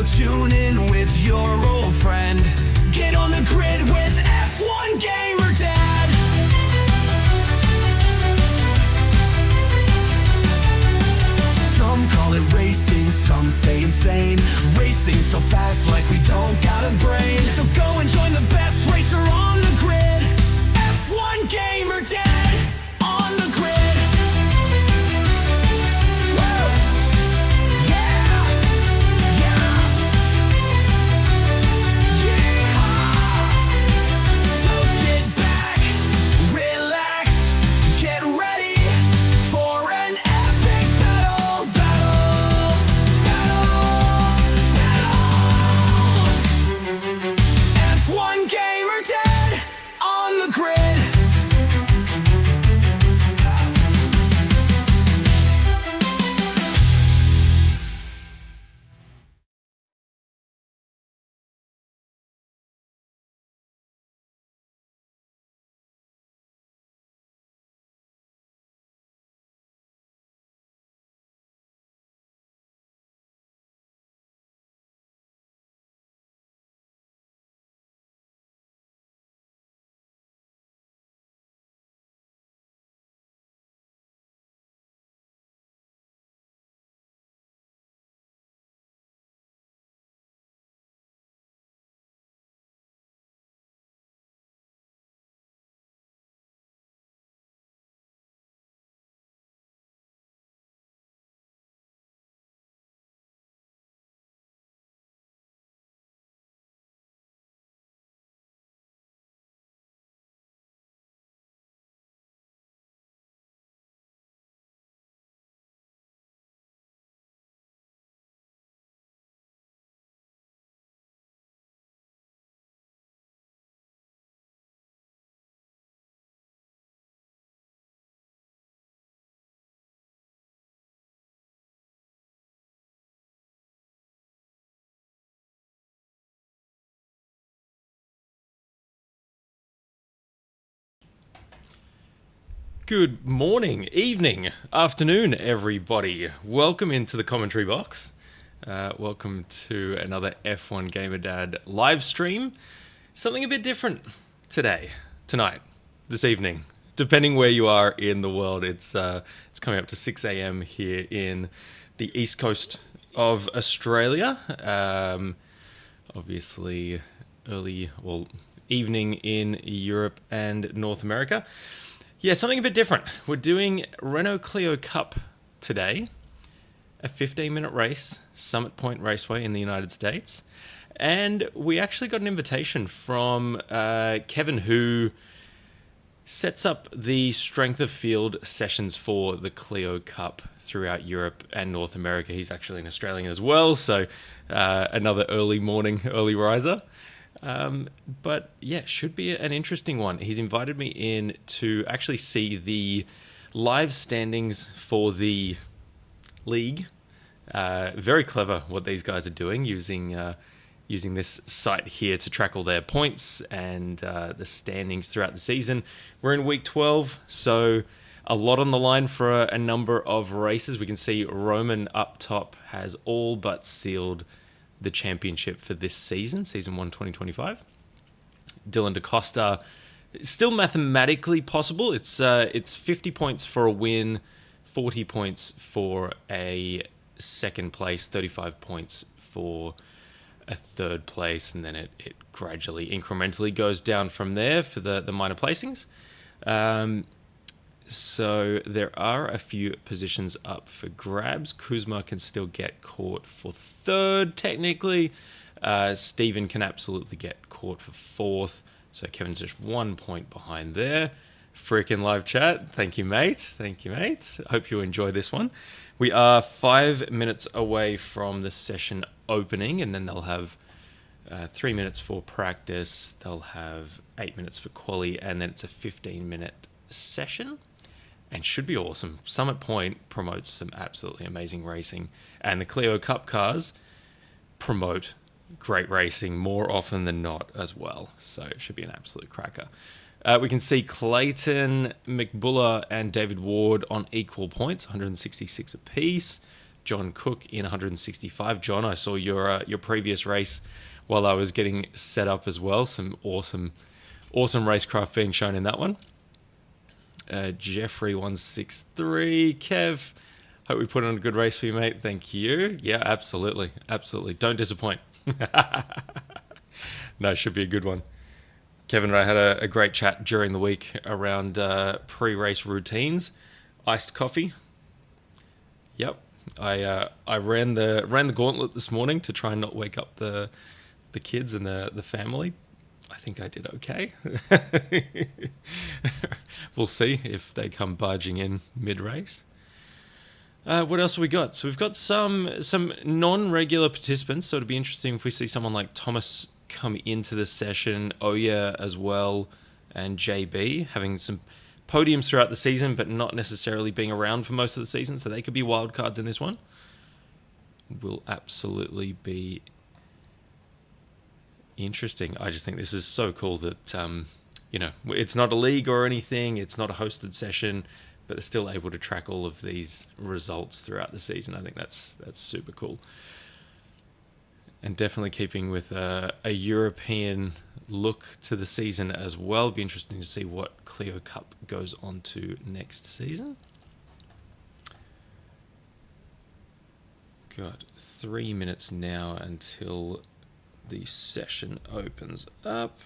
tune in with your old friend. Get on the grid with F1GamerDad. Some call it racing, some say insane. Racing so fast like we don't got a brain. So go and join the best racer on the grid. F1GamerDad on the grid. Woo! Yeah! Yeah! Yeah! So sit back, relax, get ready for an epic battle, battle, battle, battle. F1GamerDad on the grid. Good morning, evening, afternoon, everybody. Welcome into the commentary box. Welcome to another F1GamerDad live stream. Something a bit different today, tonight, this evening, depending where you are in the world. It's coming up to 6 a.m. here in the east coast of Australia. Obviously, evening in Europe and North America. Yeah, something a bit different. We're doing Renault Clio Cup today, a 15-minute race, Summit Point Raceway in the United States. And we actually got an invitation from Kevin, who sets up the strength of field sessions for the Clio Cup throughout Europe and North America. He's actually an Australian as well, so another early morning, early riser. But yeah, should be an interesting one. He's invited me in to actually see the live standings for the league. Very clever what these guys are doing, using this site here to track all their points and the standings throughout the season. We're in week 12, so a lot on the line for a number of races. We can see Roman up top has all but sealed the championship for this season 1 2025. Dylan DaCosta, still mathematically possible. It's 50 points for a win, 40 points for a second place, 35 points for a third place, and then it gradually, incrementally goes down from there for the minor placings. So there are a few positions up for grabs. Kuzma can still get caught for third, technically. Steven can absolutely get caught for fourth. So Kevin's just 1 point behind there. Freaking live chat. Thank you, mate. Thank you, mate. I hope you enjoy this one. We are 5 minutes away from the session opening, and then they'll have 3 minutes for practice. They'll have 8 minutes for quali, and then it's a 15-minute session. And should be awesome. Summit Point promotes some absolutely amazing racing, and the Clio Cup cars promote great racing more often than not as well. So it should be an absolute cracker. We can see Clayton, McBuller, and David Ward on equal points, 166 apiece. John Cook in 165. John, I saw your previous race while I was getting set up as well. Some awesome racecraft being shown in that one. Jeffrey 163. Kev, hope we put on a good race for you, mate. Thank you. Yeah, absolutely. Don't disappoint. No, should be a good one. Kevin and I had a great chat during the week around pre-race routines. Iced coffee. Yep. I ran the gauntlet this morning to try and not wake up the kids and the family. I think I did okay. We'll see if they come barging in mid-race. What else have we got? So we've got some non-regular participants, so it'll be interesting if we see someone like Thomas come into the session, Oya as well, and JB having some podiums throughout the season, but not necessarily being around for most of the season, so they could be wild cards in this one. Will absolutely be interesting. I just think this is so cool that it's not a league or anything, it's not a hosted session, but they're still able to track all of these results throughout the season. I think that's super cool. And definitely keeping with a European look to the season as well. Be interesting to see what Clio Cup goes on to next season. Got 3 minutes now until the session opens up.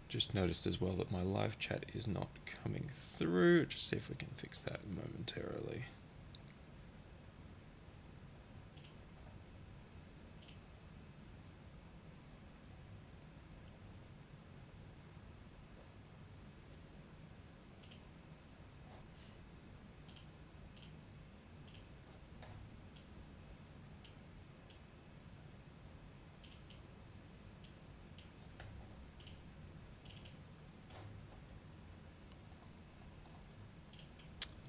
Just noticed as well that my live chat is not coming through. Just see if we can fix that momentarily.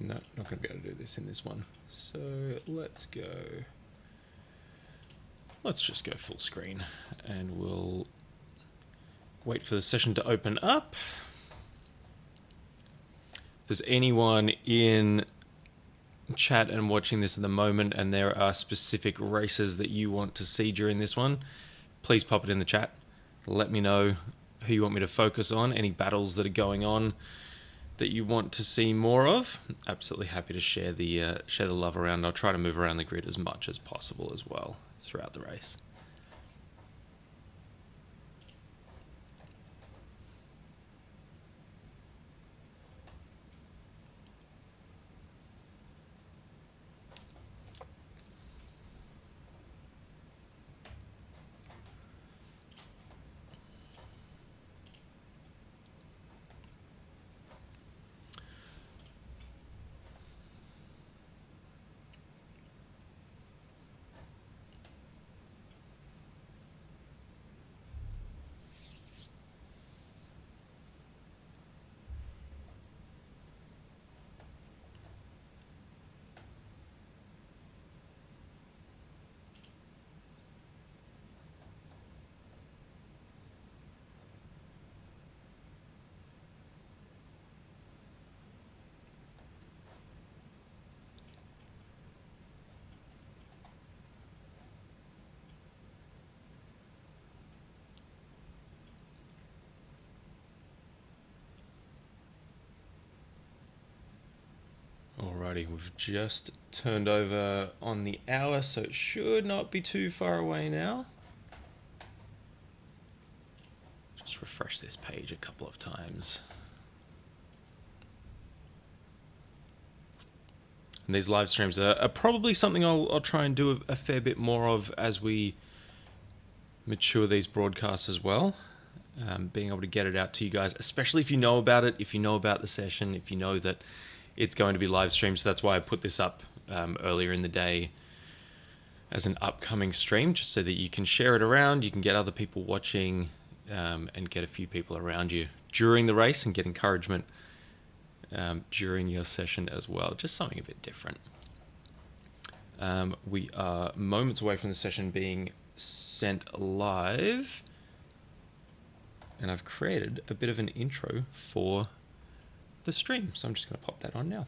No, not going to be able to do this in this one. So let's just go full screen and we'll wait for the session to open up. If there's anyone in chat and watching this at the moment and there are specific races that you want to see during this one, please pop it in the chat. Let me know who you want me to focus on, any battles that are going on that you want to see more of. Absolutely happy to share the love around. I'll try to move around the grid as much as possible as well throughout the race. Alrighty, we've just turned over on the hour, so it should not be too far away now. Just refresh this page a couple of times. And these live streams are probably something I'll try and do a fair bit more of as we mature these broadcasts as well. Being able to get it out to you guys, especially if you know about it, if you know about the session, if you know that it's going to be live streamed. So that's why I put this up earlier in the day as an upcoming stream, just so that you can share it around, you can get other people watching, and get a few people around you during the race and get encouragement during your session as well. Just something a bit different. We are moments away from the session being sent live, and I've created a bit of an intro for the stream, so I'm just going to pop that on now.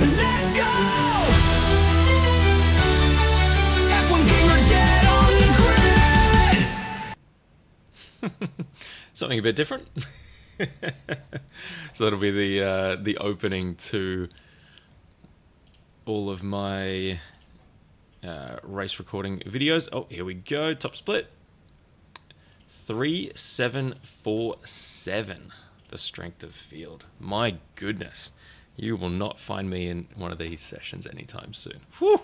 Let's go! F1GamerDad on the grid! Something a bit different. So that'll be the opening to all of my race recording videos. Oh, here we go. Top split. 3747. The strength of field. My goodness. You will not find me in one of these sessions anytime soon. Whew.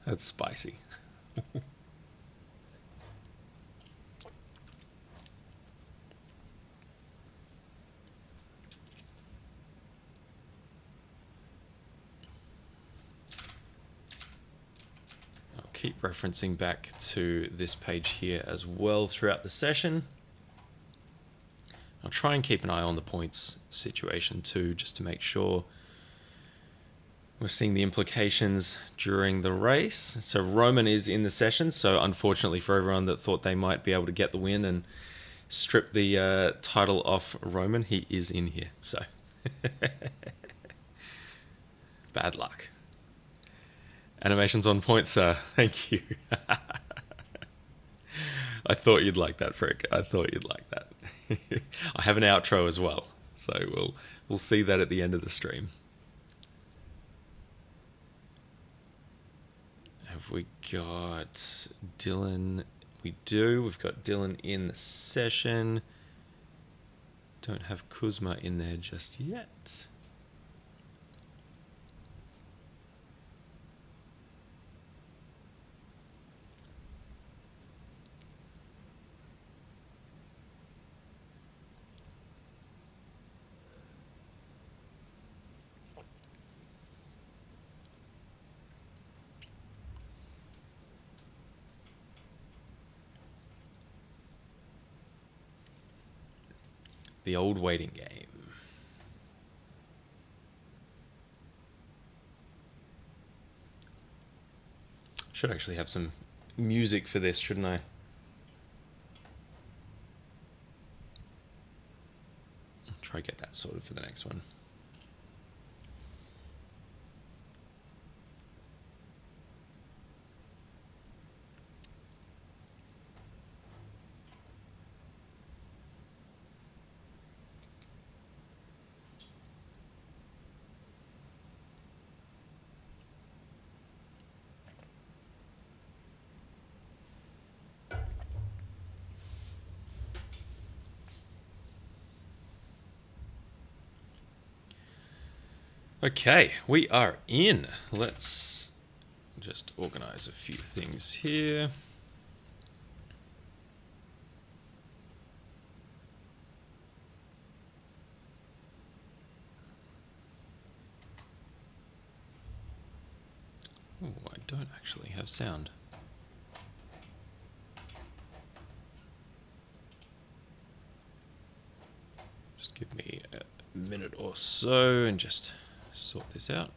That's spicy. Keep referencing back to this page here as well throughout the session. I'll try and keep an eye on the points situation too, just to make sure we're seeing the implications during the race. So Roman is in the session, so unfortunately for everyone that thought they might be able to get the win and strip the title off Roman, he is in here, so bad luck. Animations on point, sir. Thank you. I thought you'd like that, Frick. I thought you'd like that. I have an outro as well, so we'll see that at the end of the stream. Have we got Dylan? We do. We've got Dylan in the session. Don't have Kuzma in there just yet. The old waiting game. Should actually have some music for this, shouldn't I? I'll try to get that sorted for the next one. Okay, we are in. Let's just organize a few things here. Oh, I don't actually have sound. Just give me a minute or so and just sort this out.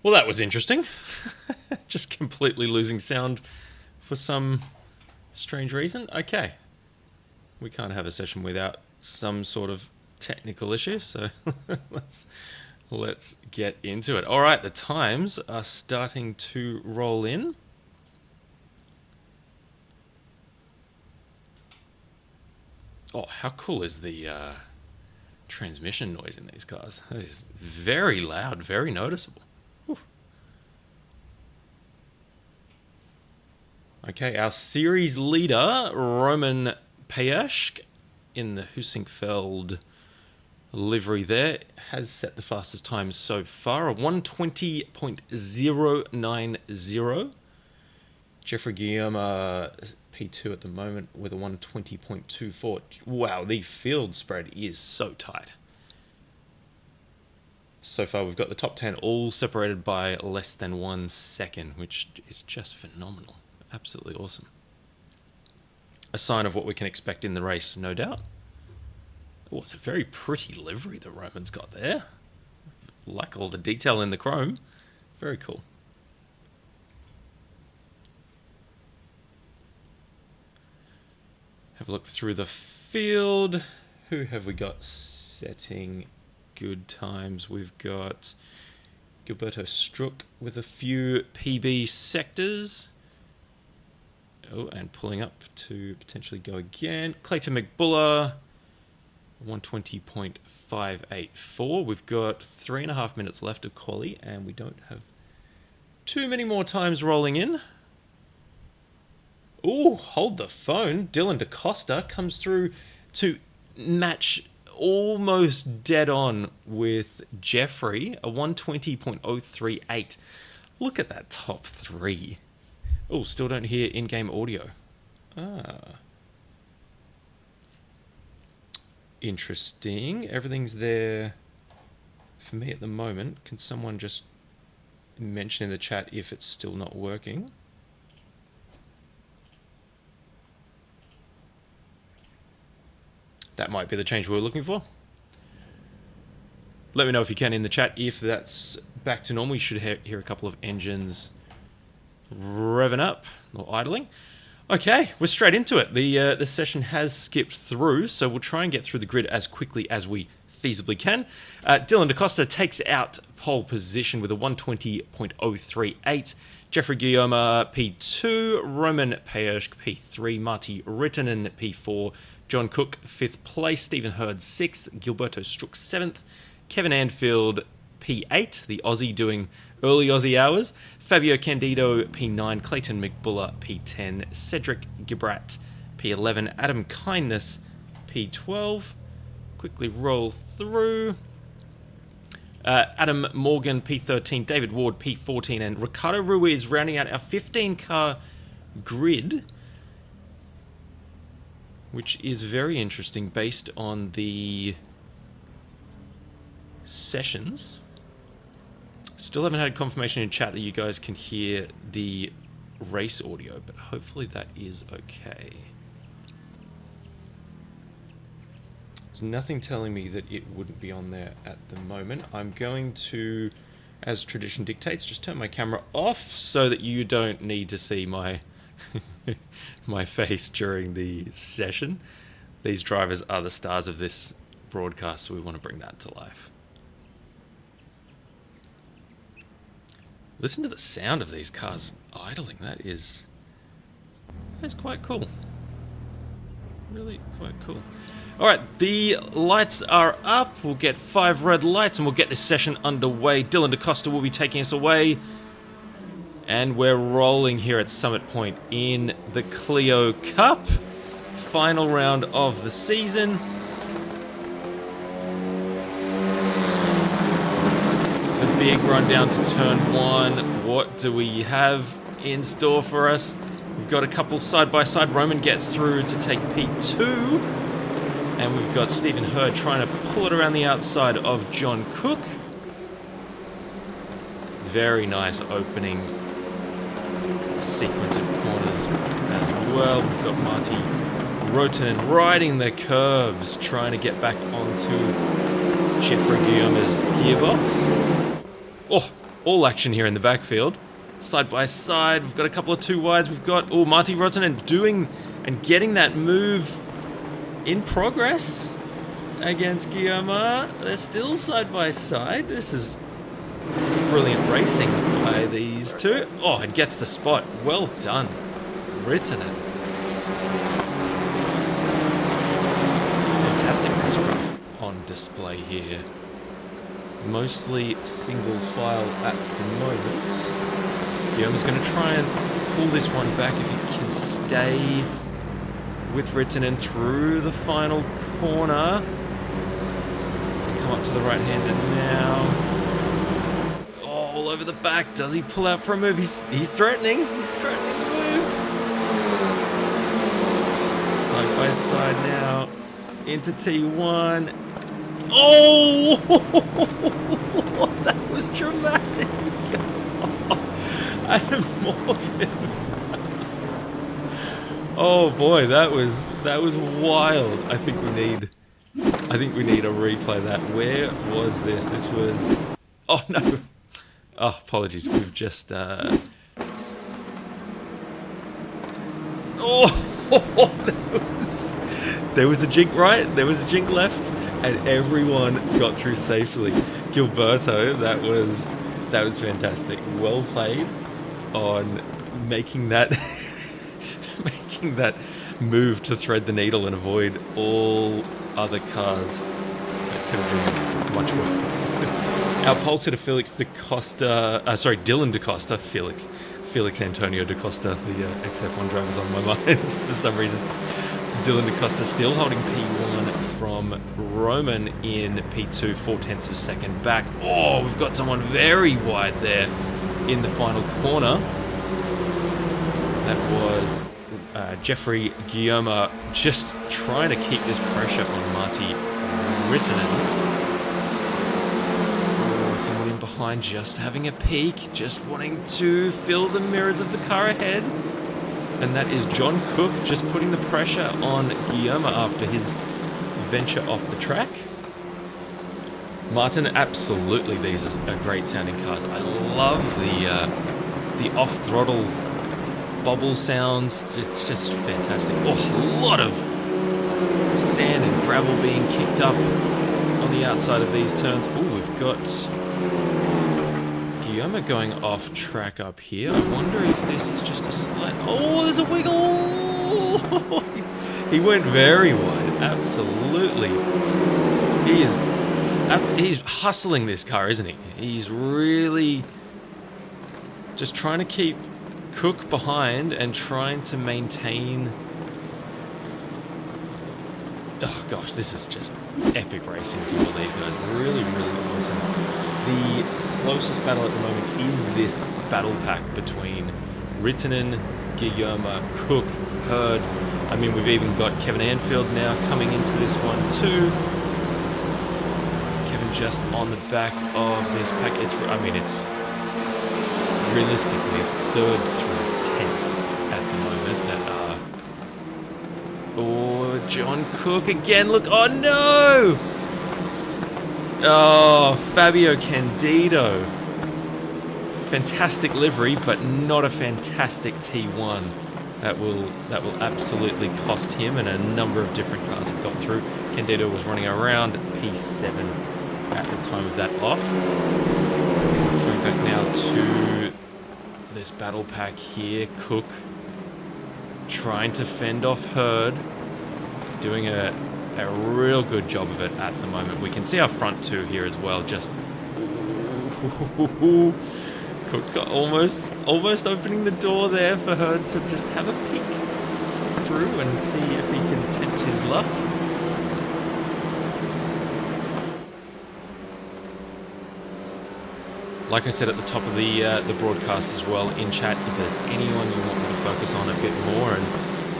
Well, that was interesting. Just completely losing sound for some strange reason. Okay. We can't have a session without some sort of technical issue, so let's get into it. All right, the times are starting to roll in. Oh, how cool is the transmission noise in these cars? That is very loud, very noticeable. Whew. Okay, our series leader, Roman Payashk, in the Husingfeld livery there, has set the fastest time so far, a 1:20.090. Jeffrey Guillaume, P2 at the moment with a 1:20.24. Wow, the field spread is so tight. So far, we've got the top 10 all separated by less than 1 second, which is just phenomenal. Absolutely awesome. A sign of what we can expect in the race, no doubt. Oh, it's a very pretty livery that Roman's got there. Like all the detail in the chrome. Very cool. Have a look through the field. Who have we got setting good times? We've got Gilberto Struck with a few PB sectors. Oh, and pulling up to potentially go again. Clayton McBuller, 1:20.584. We've got 3.5 minutes left of quali, and we don't have too many more times rolling in. Oh, hold the phone. Dylan DaCosta comes through to match almost dead on with Jeffrey, a 1:20.038. Look at that top three. Oh, still don't hear in-game audio. Ah. Interesting. Everything's there for me at the moment. Can someone just mention in the chat if it's still not working? That might be the change we were looking for. Let me know if you can in the chat if that's back to normal. You should hear a couple of engines revving up or idling. Okay, we're straight into it. The session has skipped through, so we'll try and get through the grid as quickly as we feasibly can. Dylan DaCosta takes out pole position with a 1:20.038. Jeffrey Guillaume, P2. Roman Payashk, P3. Marty Rittinen, P4. John Cook, 5th place. Stephen Hurd, 6th. Gilberto Struck, 7th. Kevin Anfield, P8. The Aussie doing early Aussie hours. Fabio Candido, P9. Clayton McBuller, P10. Cedric Gibrat, P11. Adam Kindness, P12. Quickly roll through. Adam Morgan, P13. David Ward, P14. And Ricardo Ruiz rounding out our 15-car grid, which is very interesting based on the sessions. Still haven't had confirmation in chat that you guys can hear the race audio, but hopefully that is okay. There's nothing telling me that it wouldn't be on there at the moment. I'm going to, as tradition dictates, just turn my camera off so that you don't need to see my my face during the session. These drivers are the stars of this broadcast, so we want to bring that to life. Listen to the sound of these cars idling. That's quite cool. Really quite cool. All right, the lights are up. We'll get 5 red lights and we'll get this session underway. Dylan DaCosta will be taking us away. And we're rolling here at Summit Point in the Clio Cup. Final round of the season. The big run down to turn 1. What do we have in store for us? We've got a couple side-by-side. Roman gets through to take P2. And we've got Stephen Hurd trying to pull it around the outside of John Cook. Very nice opening sequence of corners as well. We've got Marty Rotanen riding the curbs, trying to get back onto Jeffrey Guillaume's gearbox. Oh, all action here in the backfield. Side by side, we've got a couple of two wides. We've got, oh, Marty Rottinen doing and getting that move in progress against Guillaume. They're still side by side. This is brilliant racing by these two. Oh, and gets the spot. Well done, Rottinen. Fantastic racecraft on display here. Mostly single file at the moment. Guillaume's going to try and pull this one back if he can stay with Rottinen through the final corner. Come up to the right-hander now. Oh, all over the back. Does he pull out for a move? He's threatening. He's threatening the move. Side by side now. Into T1. Oh! That was dramatic. Adam Morgan. Oh boy, that was wild. I think we need a replay of that. Where was this? This was. Oh no. Oh, apologies. We've just. There was a jink right. There was a jink left, and everyone got through safely. Gilberto, that was fantastic. Well played on making that move to thread the needle and avoid all other cars. That could have been much worse. Our pole sitter Dylan DaCosta, Felix Antonio DaCosta, the ex-F1 driver's on my mind for some reason. Dylan DaCosta still holding P1 from Roman in P2, 0.4 of a second back. Oh, we've got someone very wide there in the final corner. That was Jeffrey Guillaume just trying to keep this pressure on Marty Rottinen. Oh, someone in behind just having a peek, just wanting to fill the mirrors of the car ahead. And that is John Cook just putting the pressure on Guillaume after his venture off the track. Martin, absolutely, these are great sounding cars. I love the off-throttle bobble sounds, just fantastic. Oh, a lot of sand and gravel being kicked up on the outside of these turns. Oh, we've got Guillaume going off track up here. I wonder if this is just a slight... Oh, there's a wiggle! He went very wide, absolutely. He's hustling this car, isn't he? He's really just trying to keep Cook behind and trying to maintain... Oh gosh, this is just epic racing for all these guys. Really, really awesome. The closest battle at the moment is this battle pack between Rottinen, Guillaume, Cook, Hurd. I mean, we've even got Kevin Anfield now coming into this one too. Kevin just on the back of this pack. It's realistically, it's 3rd through 10th at the moment that are... Oh, John Cook again. Look, oh no! Oh, Fabio Candido. Fantastic livery, but not a fantastic T1. That will absolutely cost him, and a number of different cars have got through. Candido was running around P7 at the time of that off. Coming back now to this battle pack here. Cook trying to fend off Hurd, doing a real good job of it at the moment. We can see our front two here as well. Just Cook got almost opening the door there for her to just have a peek through and see if he can tempt his luck. Like I said at the top of the broadcast as well in chat, if there's anyone you want me to focus on a bit more and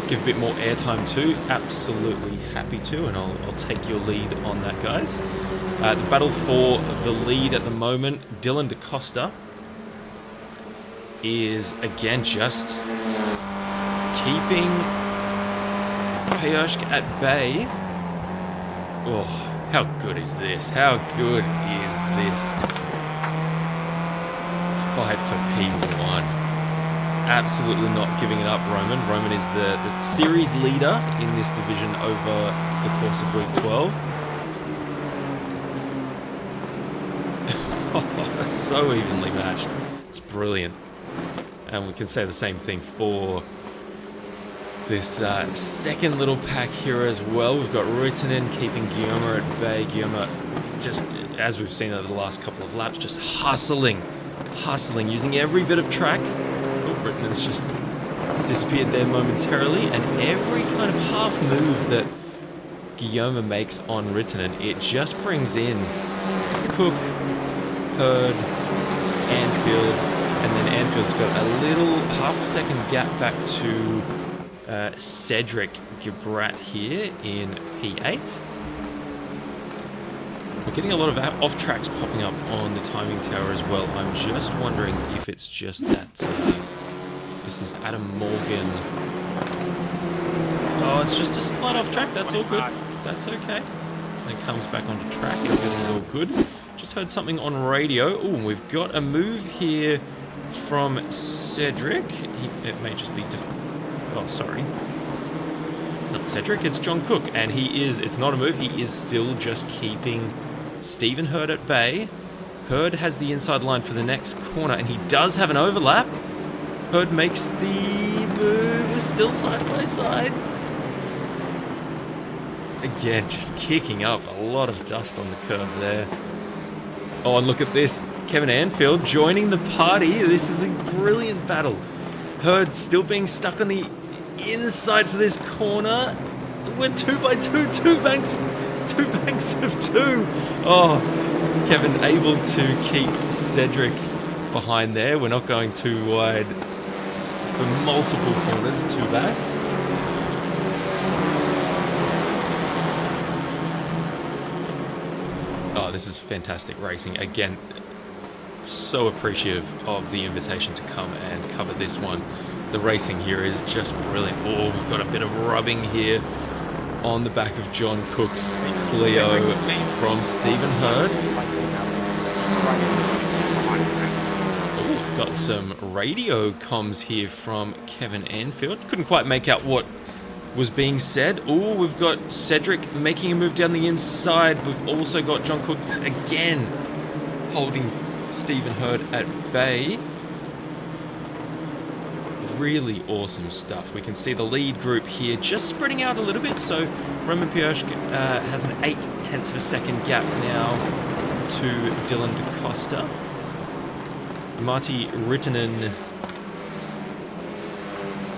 give a bit more airtime to, absolutely happy to, and I'll take your lead on that, guys. The battle for the lead at the moment, Dylan DaCosta is again just keeping Pioshk at bay. Oh, how good is this? How good is this? fight for P1. Absolutely not giving it up, Roman. Roman is the series leader in this division over the course of week 12. So evenly matched. It's brilliant. And we can say the same thing for this second little pack here as well. We've got Rittinen keeping Guillaume at bay. Guillaume, just as we've seen over the last couple of laps, just hustling, using every bit of track. Oh, Rittenen's just disappeared there momentarily, and every kind of half move that Guillaume makes on Rittinen, it just brings in Cook, Hurd, Anfield, and then Anfield's got a little half-second gap back to Cedric Gebrat here in P8. We're getting a lot of off-tracks popping up on the timing tower as well. I'm just wondering if it's just that this is Adam Morgan. Oh, it's just a slight off-track. That's all good. That's okay. And it comes back onto track. Everything's all good. Just heard something on radio. Oh, we've got a move here from Cedric. It may just be... oh, sorry. Not Cedric, it's John Cook. And he is... it's not a move. He is still just keeping Stephen Hurd at bay. Hurd has the inside line for the next corner, and he does have an overlap. Hurd makes the move. Still side by side. Again, just kicking up a lot of dust on the curb there. Oh, and look at this. Kevin Anfield joining the party. This is a brilliant battle. Hurd still being stuck on the inside for this corner. We're 2 by 2, two banks of two. Oh, Kevin able to keep Cedric behind there. We're not going too wide for multiple corners, 2 back. Oh, this is fantastic racing. Again, so appreciative of the invitation to come and cover this one. The racing here is just brilliant. Oh, we've got a bit of rubbing here on the back of John Cook's Clio from Stephen Hurd. Oh, we've got some radio comms here from Kevin Anfield. Couldn't quite make out what was being said. Oh, we've got Cedric making a move down the inside. We've also got John Cook again holding Stephen Hurd at bay. Really awesome stuff. We can see the lead group here just spreading out a little bit. So Roman Piotr has an 0.8 of a second gap now to Dylan DaCosta. Marty Rittinen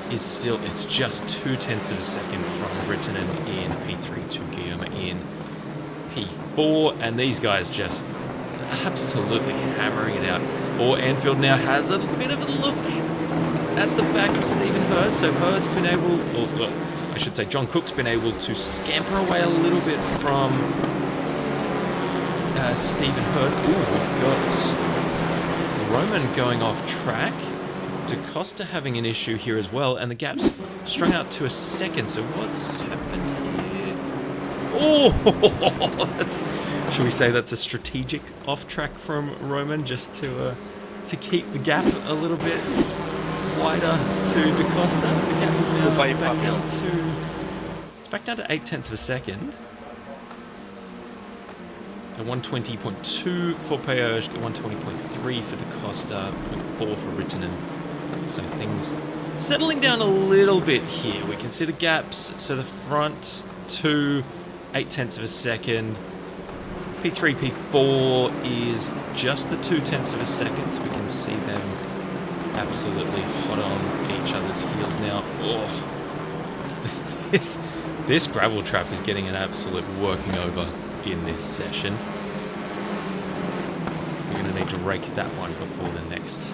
is still, it's just 0.2 of a second from Rittinen in P3 to Guillaume in P4, and these guys just absolutely hammering it out. Or Anfield now has a bit of a look at the back of Stephen Hurd, so Hurd's been able, or I should say John Cook's been able to scamper away a little bit from Stephen Hurd. Ooh, we've got Roman going off track. DaCosta having an issue here as well, and the gap's strung out to a second. So what's happened here? Oh, should we say that's a strategic off-track from Roman, just to keep the gap a little bit wider to DaCosta. The gap is now back down to, it's back down to 0.8 of a second. At 120.2 for Piotr, 120.3 for DaCosta, 0.4 for Rittinen. So things settling down a little bit here. We can see the gaps. So the front two, 0.8 of a second. P3, P4 is just the 0.2 of a second. So we can see them absolutely hot on each other's heels now. Oh, this gravel trap is getting an absolute working over in this session. We're going to need to rake that one before the next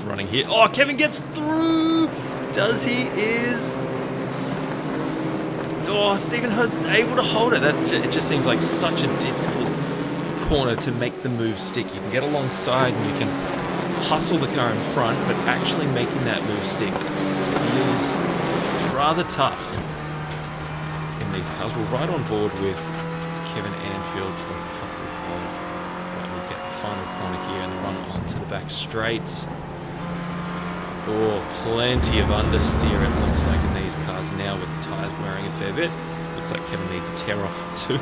running here. Oh, Kevin gets through! Does he? Oh, Stephen Hurd's able to hold it. It just seems like such a difficult corner to make the move stick. You can get alongside and you can hustle the car in front, but actually making that move stick feels rather tough in these cars. We're right on board with Kevin Anfield for a couple of, we'll get the final corner here and run on into the back straight. Oh, plenty of understeer it looks like in these cars now with the tyres wearing a fair bit. Looks like Kevin needs a tear off too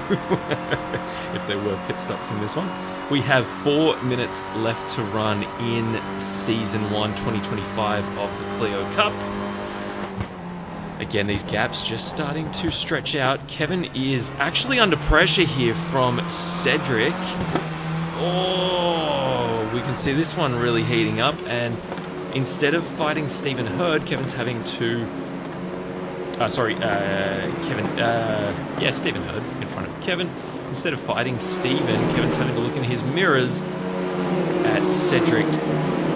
if there were pit stops in this one. We have 4 minutes left to run in Season 1 2025 of the Clio Cup. Again, these gaps just starting to stretch out. Kevin is actually under pressure here from Cedric. Oh, we can see this one really heating up, and instead of fighting Stephen Hurd, Kevin's having to... Stephen Hurd in front of Kevin. Instead of fighting Stephen, Kevin's having to look in his mirrors at Cedric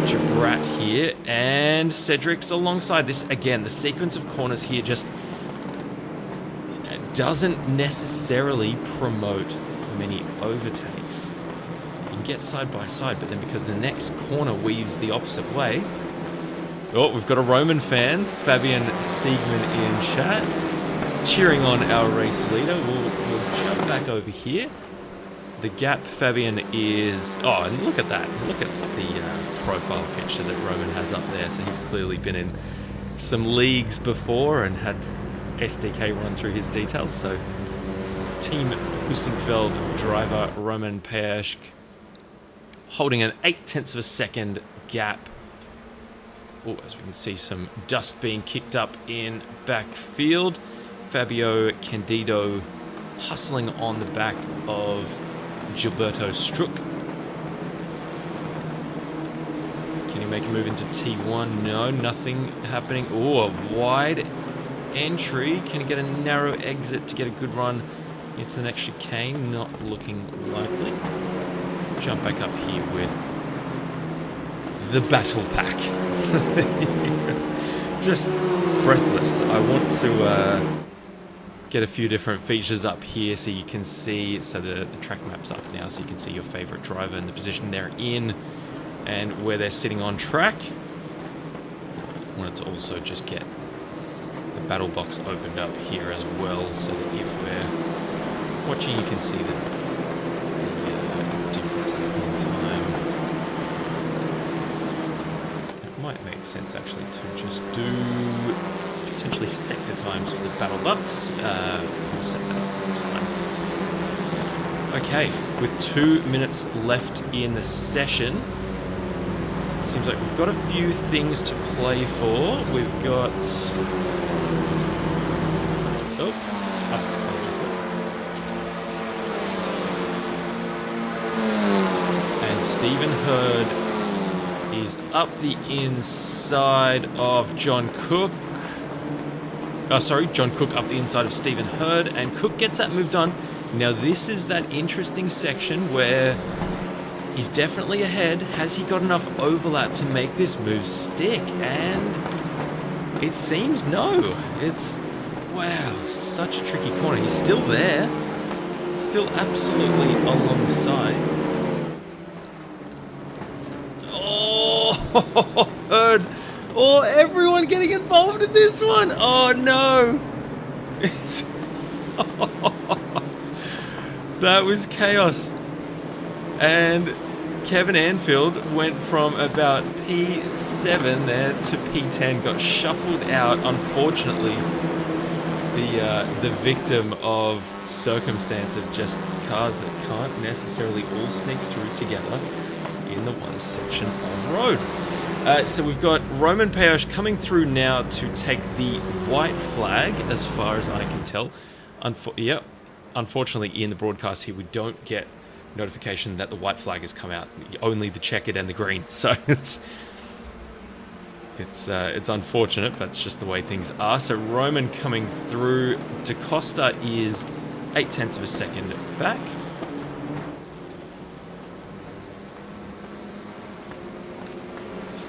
Gibrat here, and Cedric's alongside this. Again, the sequence of corners here just doesn't necessarily promote many overtakes. You can get side by side, but then because the next corner weaves the opposite way... Oh, we've got a Roman fan, Fabian Siegman in chat, cheering on our race leader. We'll jump back over here. The gap, Fabian, is... Oh, and look at that. Look at the profile picture that Roman has up there. So he's clearly been in some leagues before and had SDK run through his details. So Team Hussenfeld driver Roman Peschke holding an 0.8 of a second gap. Oh, as we can see, some dust being kicked up in backfield. Fabio Candido hustling on the back of Gilberto Struck. Can he make a move into T1? No, nothing happening. Oh, a wide entry. Can he get a narrow exit to get a good run into the next chicane? Not looking likely. Jump back up here with the battle pack. Just breathless. I want to get a few different features up here so you can see, so the track map's up now so you can see your favorite driver and the position they're in and where they're sitting on track. I wanted to also just get the battle box opened up here as well so that if we're watching you can see the differences in time. It might make sense actually to just do potentially sector times for the battle bucks. We'll set that up next time. Okay, with 2 minutes left in the session, seems like we've got a few things to play for. We've got... And Stephen Hurd is up the inside of John Cook. John Cook up the inside of Stephen Hurd, and Cook gets that move done. Now this is that interesting section where he's definitely ahead. Has he got enough overlap to make this move stick? And it seems no. It's, wow, such a tricky corner. He's still there. Still absolutely alongside. Oh, Hurd. Oh, everyone getting involved in this one. Oh, no. It's... that was chaos. And Kevin Anfield went from about P7 there to P10, got shuffled out, unfortunately, the victim of circumstance of just cars that can't necessarily all sneak through together in the one section of road. So we've got Roman Peschke coming through now to take the white flag, as far as I can tell. Unfortunately, in the broadcast here, we don't get notification that the white flag has come out. Only the checkered and the green. So it's unfortunate, but it's just the way things are. So Roman coming through. DaCosta is 0.8 of a second back.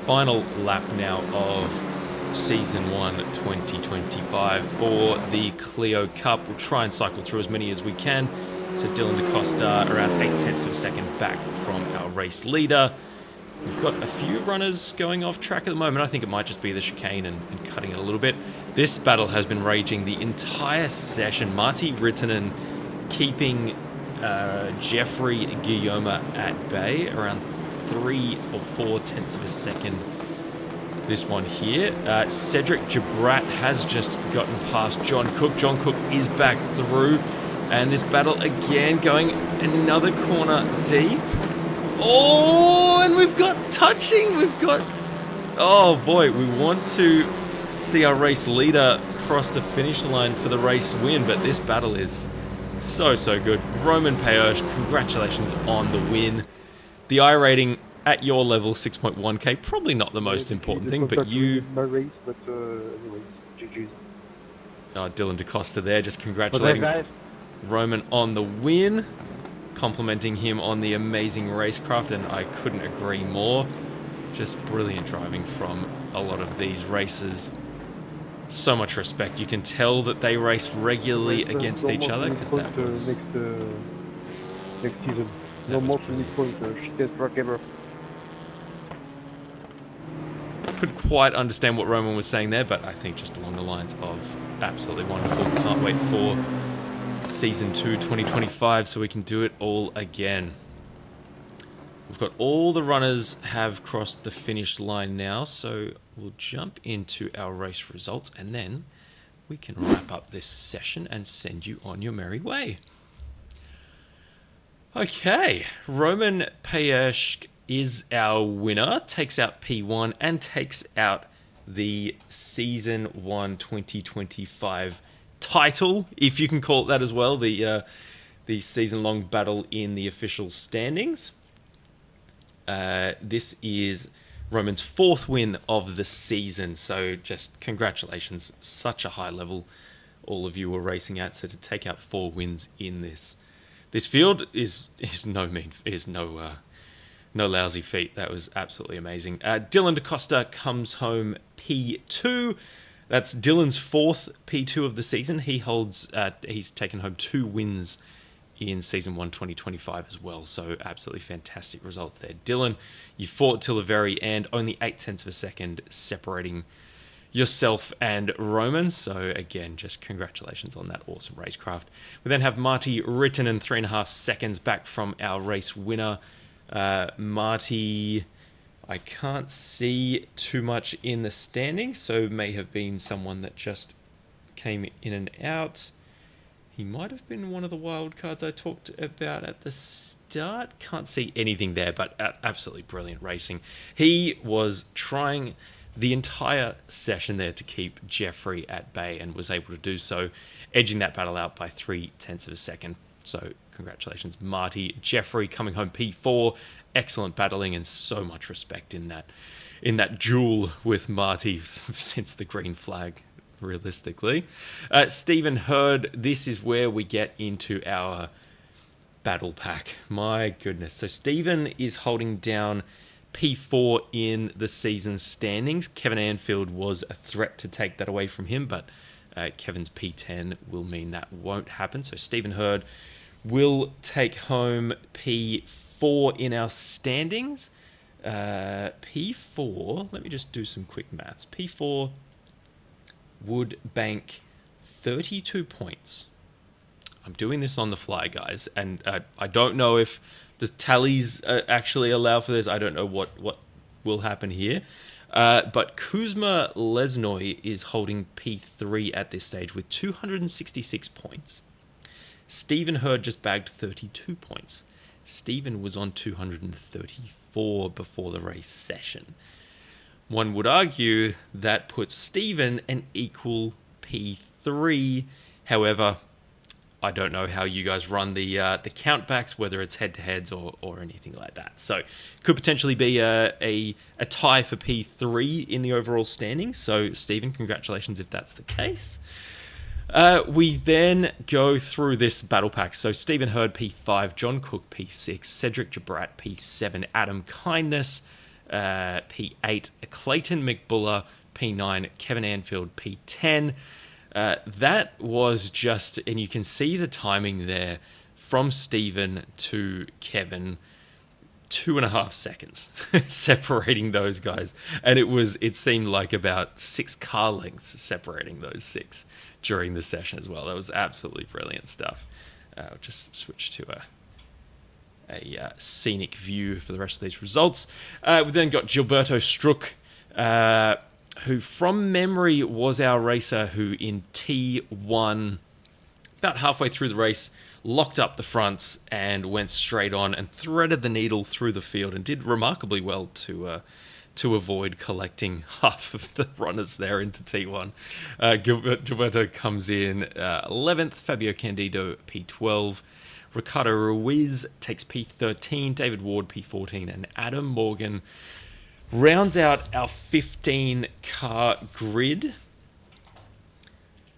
Final lap now of Season 1 2025 for the Clio Cup. We'll try and cycle through as many as we can. So Dylan DaCosta around 0.8 of a second back from our race leader. We've got a few runners going off track at the moment. I think it might just be the chicane and cutting it a little bit. This battle has been raging the entire session. Martti Rittinen keeping Jeffrey Guillaume at bay around 3 or 4 tenths of a second. This one here. Cedric Gibrat has just gotten past John Cook. John Cook is back through. And this battle again going another corner deep. Oh, and we've got touching. We've got... Oh boy, we want to see our race leader cross the finish line for the race win. But this battle is so good. Roman Payersh, congratulations on the win. The I rating at your level, 6.1k, probably not the most important thing, but you... No race, but anyways, GG's. Oh, Dylan DaCosta there, just congratulating Roman on the win, complimenting him on the amazing racecraft, and I couldn't agree more. Just brilliant driving from a lot of these races. So much respect. You can tell that they race regularly against each other, because that was... next season. No more finish point, F1 Gamer. Couldn't quite understand what Roman was saying there, but I think just along the lines of absolutely wonderful. Can't wait for Season 2 2025 so we can do it all again. We've got all the runners have crossed the finish line now, so we'll jump into our race results and then we can wrap up this session and send you on your merry way. Okay, Roman Payersh is our winner, takes out P1 and takes out the Season 1 2025 title, if you can call it that as well, the season-long battle in the official standings. This is Roman's 4th win of the season, so just congratulations. Such a high level all of you were racing at, so to take out 4 wins in this field is no lousy feat. That was absolutely amazing. Dylan DaCosta comes home P2. That's Dylan's 4th P2 of the season. He's taken home 2 wins in Season 1 2025 as well. So absolutely fantastic results there. Dylan, you fought till the very end, only 8 tenths of a second separating yourself and Roman. So again, just congratulations on that awesome racecraft. We then have Marty Rittinen, 3.5 seconds back from our race winner. Marty, I can't see too much in the standings, so may have been someone that just came in and out. He might have been one of the wild cards I talked about at the start. Can't see anything there, but absolutely brilliant racing. He was trying the entire session there to keep Jeffrey at bay and was able to do so, edging that battle out by 3 tenths of a second. So congratulations, Marty. Jeffrey coming home P4. Excellent battling and so much respect in that duel with Marty since the green flag, realistically. Stephen Hurd, this is where we get into our battle pack. My goodness. So Stephen is holding down P4 in the season standings. Kevin Anfield was a threat to take that away from him, but Kevin's P10 will mean that won't happen. So Stephen Hurd will take home P4 in our standings. P4, let me just do some quick maths. P4 would bank 32 points. I'm doing this on the fly, guys, and I don't know if the tallies actually allow for this. I don't know what will happen here. But Kuzma Lesnoy is holding P3 at this stage with 266 points. Stephen Hurd just bagged 32 points. Stephen was on 234 before the race session. One would argue that puts Stephen an equal P3. However, I don't know how you guys run the countbacks, whether it's head-to-heads or anything like that. So could potentially be a tie for P3 in the overall standings. So Stephen, congratulations if that's the case. We then go through this battle pack. So Stephen Hurd P5, John Cook P6, Cedric Gibrat P7, Adam Kindness P8, Clayton McBuller P9, Kevin Anfield P10. That was just, and you can see the timing there from Stephen to Kevin, 2.5 seconds separating those guys. And it seemed like about 6 car lengths separating those 6 during the session as well. That was absolutely brilliant stuff. I'll just switch to a scenic view for the rest of these results. We've then got Gilberto Struck, who from memory was our racer who in T1, about halfway through the race, locked up the fronts and went straight on and threaded the needle through the field and did remarkably well to avoid collecting half of the runners there into T1. Gilberto comes in 11th, Fabio Candido P12, Ricardo Ruiz takes P13, David Ward P14, and Adam Morgan rounds out our 15-car grid.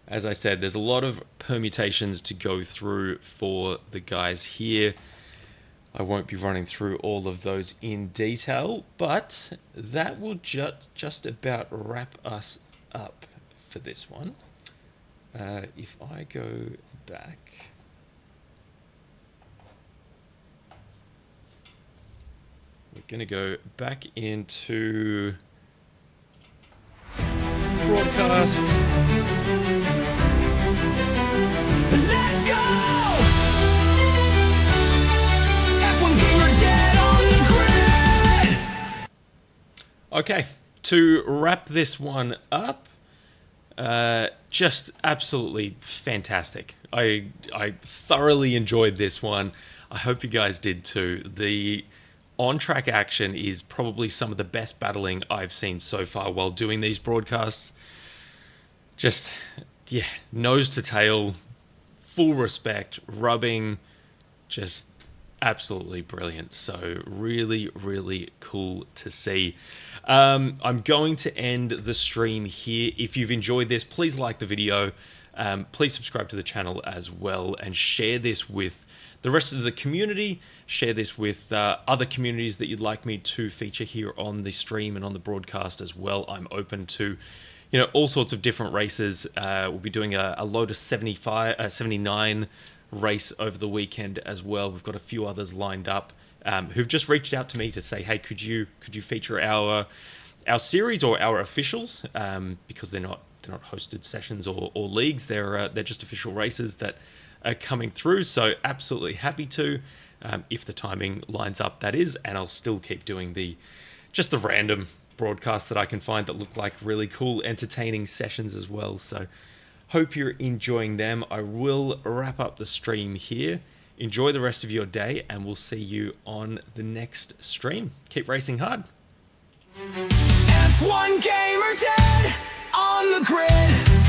As I said, there's a lot of permutations to go through for the guys here. I won't be running through all of those in detail, but that will just about wrap us up for this one. If I go back... We're going to go back into broadcast. Let's go! F1GamerDad on the grid! Okay, to wrap this one up, just absolutely fantastic. I thoroughly enjoyed this one. I hope you guys did too. The on-track action is probably some of the best battling I've seen so far while doing these broadcasts. Just, yeah, nose to tail, full respect, rubbing, just absolutely brilliant. So really, really cool to see. I'm going to end the stream here. If you've enjoyed this, please like the video. Please subscribe to the channel as well and share this with the rest of the community. Share this with other communities that you'd like me to feature here on the stream and on the broadcast as well. I'm open to, all sorts of different races. We'll be doing a load of 79 race over the weekend as well. We've got a few others lined up who've just reached out to me to say, hey, could you feature our series or our officials, because they're not hosted sessions or leagues. They're just official races that are coming through. So absolutely happy to, if the timing lines up, that is. And I'll still keep doing the random broadcasts that I can find that look like really cool, entertaining sessions as well. So hope you're enjoying them. I will wrap up the stream here. Enjoy the rest of your day, and we'll see you on the next stream. Keep racing hard. F1GamerDad on the grid.